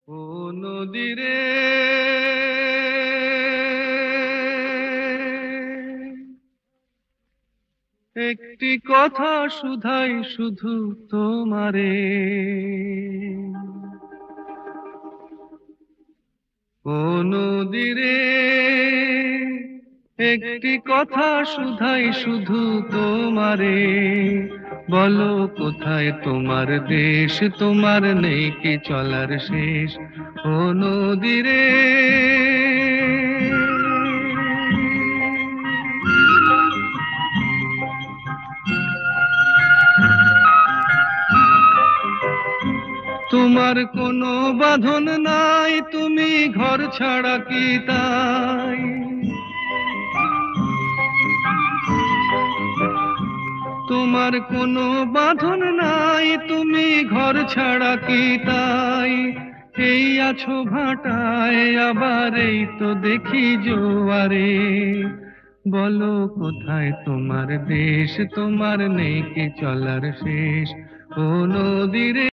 ও নদীরে একটি কথা শুধাই শুধু তোমারে। ও নদীরে একটি কথা শুধাই শুধু তোমারে। বলো কোথায় তোমার দেশ, তোমার নেই কি চলার শেষ। ও নদীরে তোমার কোনো বাঁধন নাই, তুমি ঘর ছাড়া কি তাই। তোমার কোনো বাঁধন নাই, তুমি ঘর ছাড়া কি তাই। এই আছো ভাটায়, আবার এই তো দেখি জোয়ারে। বলো কোথায় তোমার দেশ, তোমার নেই কি চলার শেষ। ও নদীরে